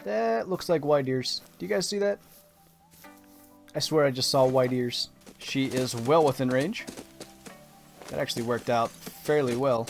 That looks like white ears. Do you guys see that? I swear I just saw white ears. She is well within range. That actually worked out fairly well.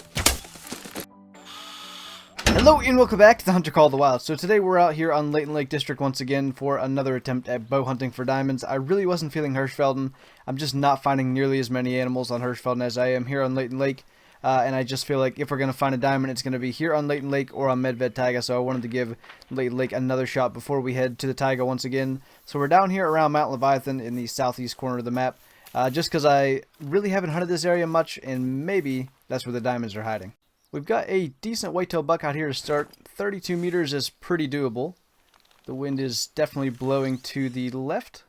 Hello and welcome back to the Hunter Call of the Wild. So today we're out here on Layton Lake District once again for another attempt at bow hunting for diamonds. I really wasn't feeling Hirschfelden. I'm just not finding nearly as many animals on Hirschfelden as I am here on Layton Lake. And I just feel like if we're going to find a diamond, it's going to be here on Layton Lake or on Medved Taiga. So I wanted to give Layton Lake another shot before we head to the Taiga once again. So we're down here around Mount Leviathan in the southeast corner of the map. Just because I really haven't hunted this area much, and maybe that's where the diamonds are hiding. We've got a decent whitetail buck out here to start. 32 meters is pretty doable. The wind is definitely blowing to the left.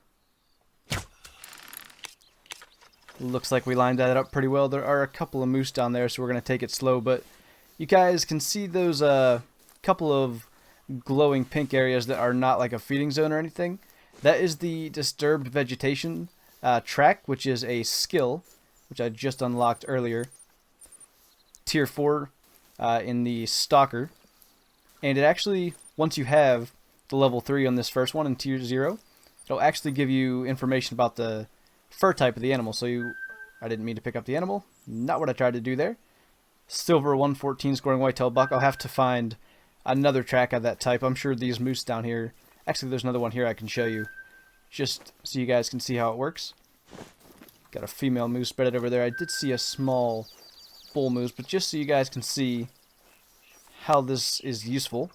Looks like we lined that up pretty well. There are a couple of moose down there, so we're going to take it slow. But you guys can see those couple of glowing pink areas that are not like a feeding zone or anything. That is the disturbed vegetation track, which is a skill, which I just unlocked earlier. Tier 4 in the Stalker. And it actually, once you have the level 3 on this first one in Tier 0, it'll actually give you information about the fur type of the animal. So I didn't mean to pick up the animal. Not what I tried to do there. Silver 114 scoring whitetail buck. I'll have to find another track of that type. I'm sure these moose down here. Actually, there's another one here I can show you, just so you guys can see how it works. Got a female moose bedded over there. I did see a small bull moose, but just so you guys can see how this is useful.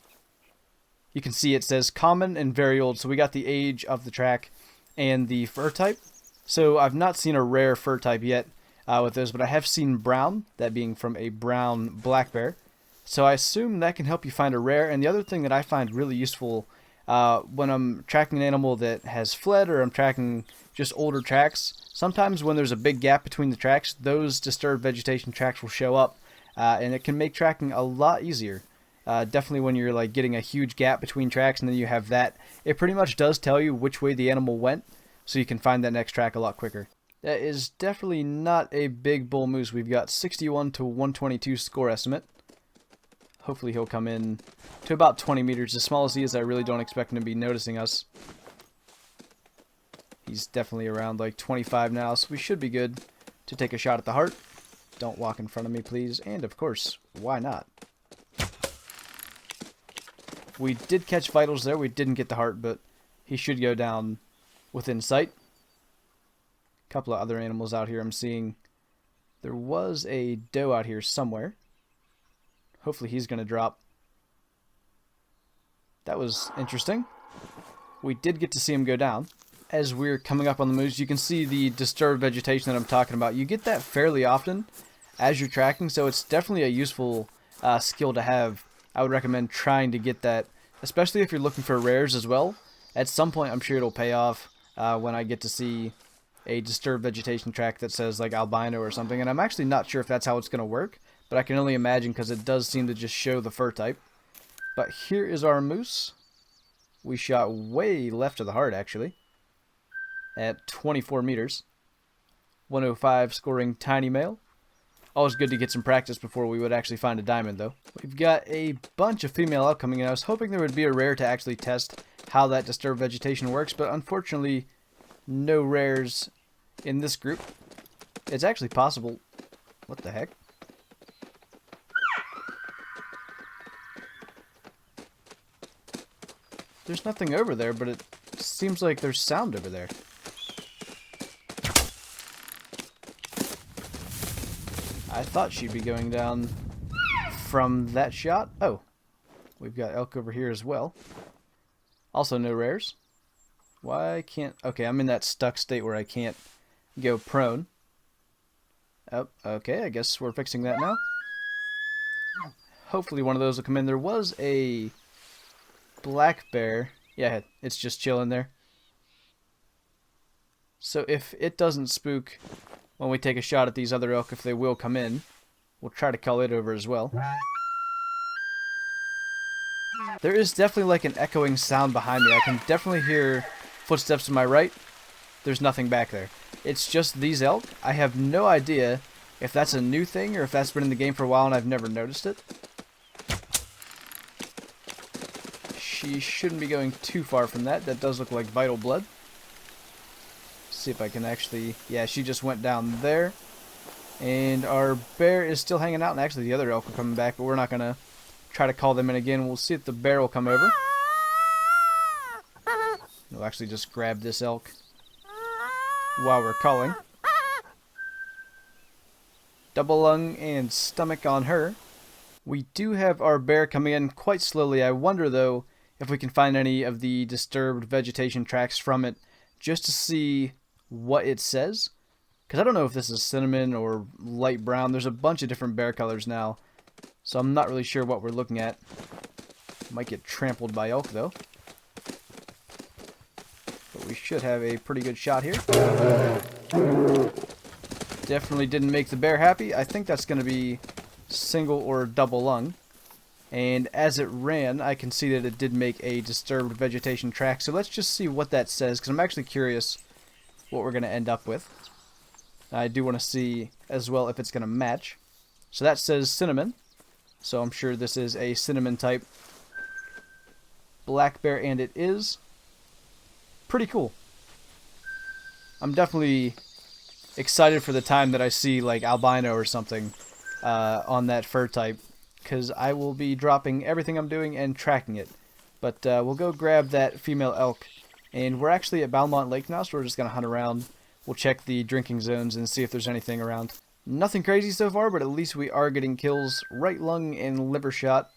You can see it says common and very old. So we got the age of the track and the fur type. So I've not seen a rare fur type yet with those, but I have seen brown, that being from a brown black bear. So I assume that can help you find a rare. And the other thing that I find really useful when I'm tracking an animal that has fled, or I'm tracking just older tracks, sometimes when there's a big gap between the tracks, those disturbed vegetation tracks will show up, and it can make tracking a lot easier. Definitely when you're like getting a huge gap between tracks and then you have that, it pretty much does tell you which way the animal went, so you can find that next track a lot quicker. That is definitely not a big bull moose. We've got 61 to 122 score estimate. Hopefully he'll come in to about 20 meters. As small as he is, I really don't expect him to be noticing us. He's definitely around like 25 now, so we should be good to take a shot at the heart. Don't walk in front of me, please. And of course, why not? We did catch vitals there. We didn't get the heart, but he should go down within sight. A couple of other animals out here I'm seeing. There was a doe out here somewhere. Hopefully he's going to drop. That was interesting. We did get to see him go down. As we're coming up on the moose, you can see the disturbed vegetation that I'm talking about. You get that fairly often as you're tracking, so it's definitely a useful skill to have. I would recommend trying to get that, especially if you're looking for rares as well. At some point, I'm sure it'll pay off when I get to see a disturbed vegetation track that says like albino or something. And I'm actually not sure if that's how it's going to work, but I can only imagine because it does seem to just show the fur type. But here is our moose. We shot way left of the heart, actually, at 24 meters. 105 scoring tiny male. Always good to get some practice before we would actually find a diamond, though. We've got a bunch of female elk coming in. I was hoping there would be a rare to actually test how that disturbed vegetation works, but unfortunately, no rares in this group. It's actually possible. What the heck? There's nothing over there, but it seems like there's sound over there. I thought she'd be going down from that shot. Oh, we've got elk over here as well. Also no rares. Why can't... Okay, I'm in that stuck state where I can't go prone. Oh, okay, I guess we're fixing that now. Hopefully one of those will come in. There was a black bear. Yeah, it's just chilling there. So if it doesn't spook when we take a shot at these other elk, if they will come in, we'll try to call it over as well. There is definitely like an echoing sound behind me. I can definitely hear footsteps to my right. There's nothing back there. It's just these elk. I have no idea if that's a new thing or if that's been in the game for a while and I've never noticed it. she shouldn't be going too far from that. That does look like vital blood. See if I can actually... Yeah, she just went down there. And our bear is still hanging out. And actually the other elk are coming back, but we're not going to try to call them in again. We'll see if the bear will come over. We'll actually just grab this elk while we're calling. Double lung and stomach on her. We do have our bear coming in quite slowly. I wonder, though, if we can find any of the disturbed vegetation tracks from it, just to see what it says. Because I don't know if this is cinnamon or light brown. There's a bunch of different bear colors now, so I'm not really sure what we're looking at. Might get trampled by elk, though. But we should have a pretty good shot here. Definitely didn't make the bear happy. I think that's going to be single or double lung. And as it ran, I can see that it did make a disturbed vegetation track. So let's just see what that says, because I'm actually curious what we're going to end up with. I do want to see as well if it's going to match. So that says cinnamon. So I'm sure this is a cinnamon type black bear, and it is. Pretty cool. I'm definitely excited for the time that I see like albino or something on that fur type, because I will be dropping everything I'm doing and tracking it. But we'll go grab that female elk, and we're actually at Belmont Lake now, so we're just going to hunt around. We'll check the drinking zones and see if there's anything around. Nothing crazy so far, but at least we are getting kills. Right lung and liver shot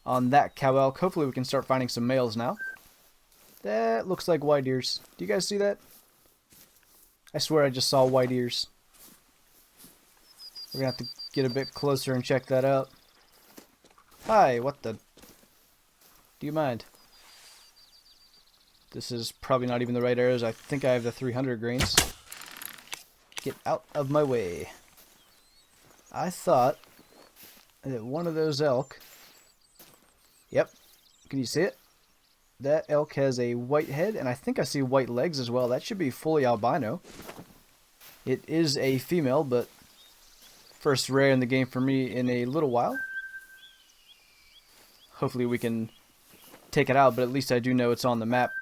on that cow elk. Hopefully we can start finding some males now. That looks like white ears. Do you guys see that? I swear I just saw white ears. We're going to have to get a bit closer and check that out. Hi, what the... Do you mind? This is probably not even the right arrows. I think I have the 300 grains. Get out of my way. I thought that one of those elk... Yep. Can you see it? That elk has a white head, and I think I see white legs as well. That should be fully albino. It is a female, but first rare in the game for me in a little while. Hopefully we can take it out, but at least I do know it's on the map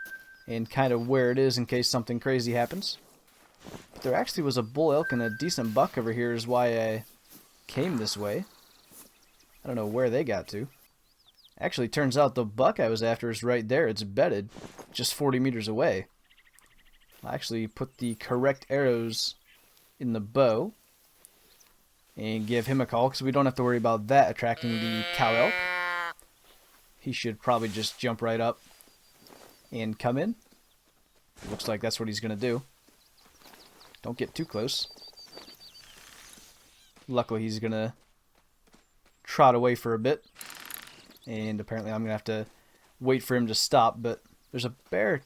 and kind of where it is in case something crazy happens. But there actually was a bull elk and a decent buck over here is why I came this way. I don't know where they got to. Actually, turns out the buck I was after is right there. It's bedded, just 40 meters away. I'll actually put the correct arrows in the bow and give him a call, because we don't have to worry about that attracting the cow elk. He should probably just jump right up and come in. Looks like that's what he's going to do. Don't get too close. Luckily, he's going to trot away for a bit. And apparently I'm going to have to wait for him to stop. But there's a bear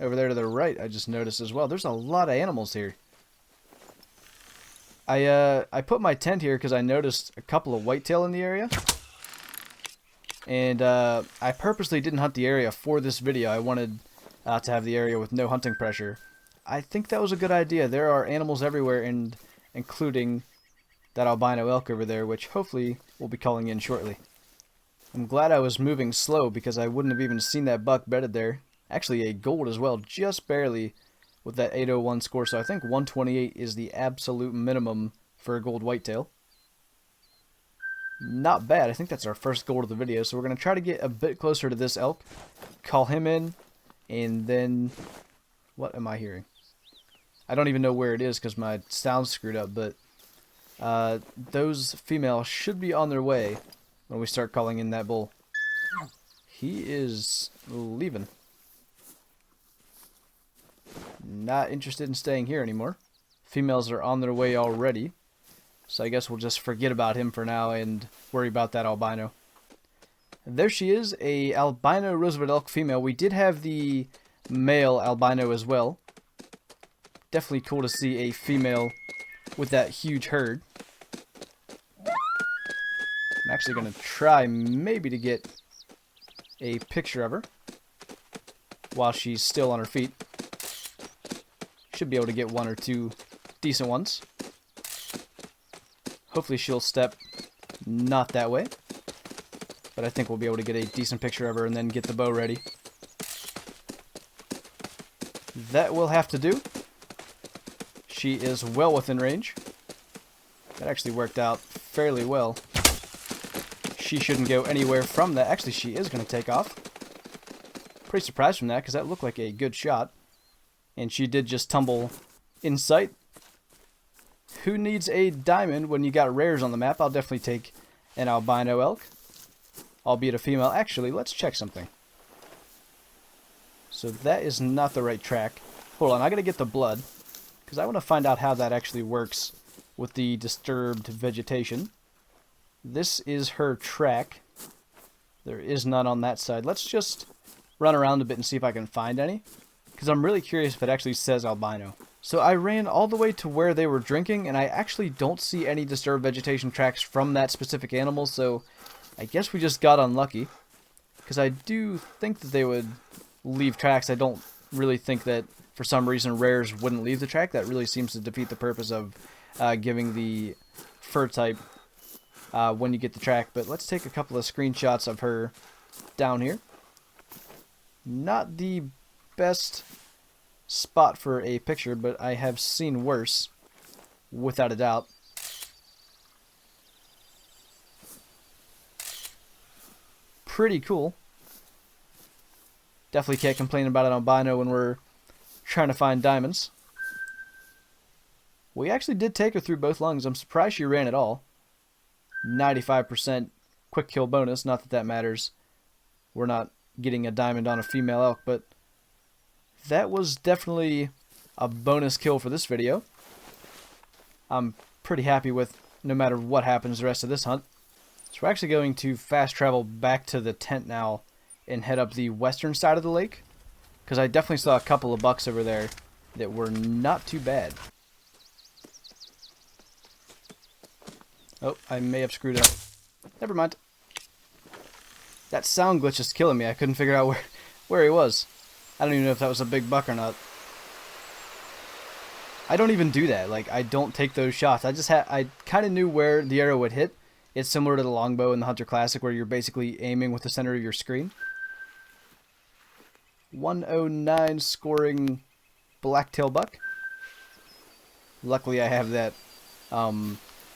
over there to the right I just noticed as well. There's a lot of animals here. I put my tent here because I noticed a couple of whitetail in the area. And I purposely didn't hunt the area for this video. I wanted to have the area with no hunting pressure. I think that was a good idea. There are animals everywhere, and including that albino elk over there, which hopefully we'll be calling in shortly. I'm glad I was moving slow, because I wouldn't have even seen that buck bedded there. Actually a gold as well, just barely, with that 801 score. So I think 128 is the absolute minimum for a gold whitetail. Not bad. I think that's our first gold of the video. So we're going to try to get a bit closer to this elk, call him in, and then... What am I hearing? I don't even know where it is because my sound's screwed up, but those females should be on their way when we start calling in that bull. He is leaving. Not interested in staying here anymore. Females are on their way already. So I guess we'll just forget about him for now and worry about that albino. There she is, a albino Roosevelt elk female. We did have the male albino as well. Definitely cool to see a female with that huge herd. I'm actually going to try maybe to get a picture of her while she's still on her feet. Should be able to get one or two decent ones. Hopefully she'll step not that way. but I think we'll be able to get a decent picture of her and then get the bow ready. That will have to do. She is well within range. That actually worked out fairly well. She shouldn't go anywhere from that. Actually, she is going to take off. Pretty surprised from that because that looked like a good shot. And she did just tumble in sight. Who needs a diamond when you got rares on the map? I'll definitely take an albino elk. Albeit a female. Actually, let's check something. So that is not the right track. Hold on, I gotta get the blood. Because I want to find out how that actually works with the disturbed vegetation. This is her track. There is none on that side. Let's just run around a bit and see if I can find any. Because I'm really curious if it actually says albino. So I ran all the way to where they were drinking, and I actually don't see any disturbed vegetation tracks from that specific animal, so I guess we just got unlucky. Because I do think that they would leave tracks. I don't really think that for some reason rares wouldn't leave the track. That really seems to defeat the purpose of giving the fur type when you get the track. But let's take a couple of screenshots of her down here. Not the best spot for a picture, but I have seen worse, without a doubt. Pretty cool. Definitely can't complain about an albino when we're trying to find diamonds. We actually did take her through both lungs. I'm surprised she ran at all. 95% quick kill bonus. Not that that matters. We're not getting a diamond on a female elk, but that was definitely a bonus kill for this video. I'm pretty happy with no matter what happens the rest of this hunt. So we're actually going to fast travel back to the tent now and head up the western side of the lake, because I definitely saw a couple of bucks over there that were not too bad. Oh, I may have screwed up. Never mind. That sound glitch is killing me. I couldn't figure out where he was. I don't even know if that was a big buck or not. I don't even do that. Like, I don't take those shots. I kind of knew where the arrow would hit. It's similar to the longbow in the Hunter Classic, where you're basically aiming with the center of your screen. 109 scoring blacktail buck. Luckily, I have that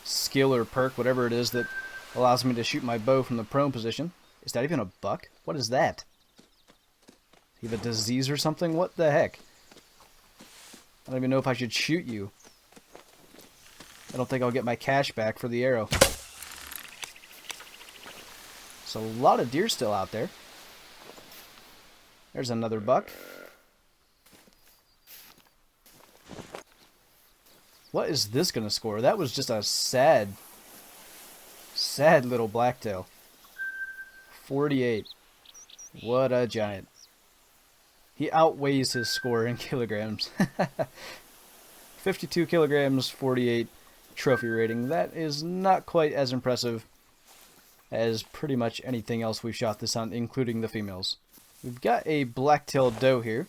skill or perk, whatever it is, that allows me to shoot my bow from the prone position. Is that even a buck? What is that? You have a disease or something? What the heck? I don't even know if I should shoot you. I don't think I'll get my cash back for the arrow. There's a lot of deer still out there. There's another buck. What is this going to score? That was just a sad little blacktail. 48. What a giant. He outweighs his score in kilograms. 52 kilograms, 48 trophy rating. That is not quite as impressive as pretty much anything else we've shot this hunt, including the females. We've got a blacktail doe here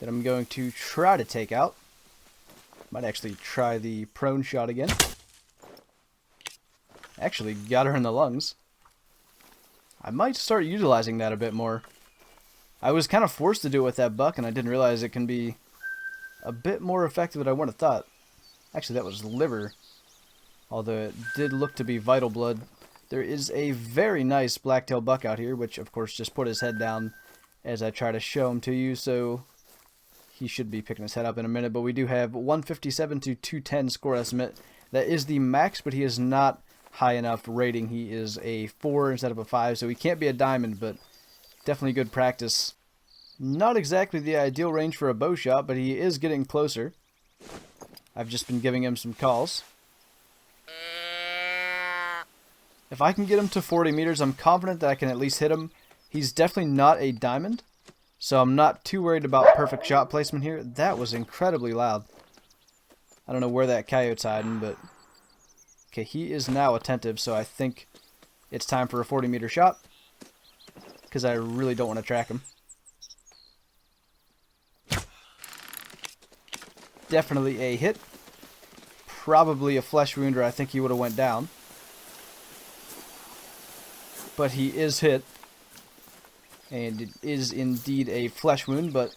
that I'm going to try to take out. Might actually try the prone shot again. Actually got her in the lungs. I might start utilizing that a bit more. I was kind of forced to do it with that buck, and I didn't realize it can be a bit more effective than I would have thought. Actually, that was liver, although it did look to be vital blood. There is a very nice blacktail buck out here, which of course just put his head down as I try to show him to you, so he should be picking his head up in a minute. But we do have 157 to 210 score estimate. That is the max, but he is not high enough rating. He is a 4 instead of a 5, so he can't be a diamond, but definitely good practice. Not exactly the ideal range for a bow shot, but he is getting closer. I've just been giving him some calls. If I can get him to 40 meters, I'm confident that I can at least hit him. He's definitely not a diamond, so I'm not too worried about perfect shot placement here. That was incredibly loud. I don't know where that coyote's hiding, but... Okay, he is now attentive, so I think it's time for a 40-meter shot, because I really don't want to track him. Definitely a hit. Probably a flesh wound, or I think he would have went down. but he is hit. And it is indeed a flesh wound, but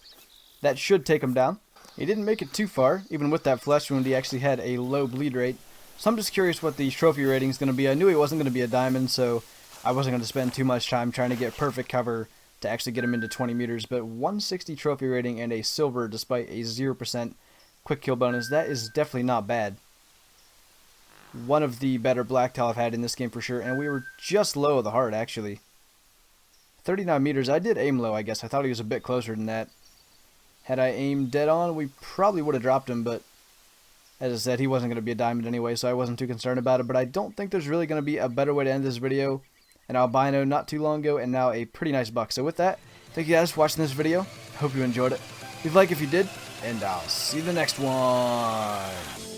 that should take him down. He didn't make it too far. Even with that flesh wound, he actually had a low bleed rate. So I'm just curious what the trophy rating is going to be. I knew he wasn't going to be a diamond, so I wasn't going to spend too much time trying to get perfect cover to actually get him into 20 meters. But 160 trophy rating and a silver despite a 0% quick kill bonus, that is definitely not bad. One of the better blacktail I've had in this game for sure, and we were just low of the heart actually. 39 meters, I did aim low I guess. I thought he was a bit closer than that. Had I aimed dead on, we probably would have dropped him, but as I said, he wasn't going to be a diamond anyway, so I wasn't too concerned about it. But I don't think there's really going to be a better way to end this video. An albino not too long ago, and now a pretty nice buck. So with that, thank you guys for watching this video. Hope you enjoyed it. Leave a like if you did, and I'll see you in the next one.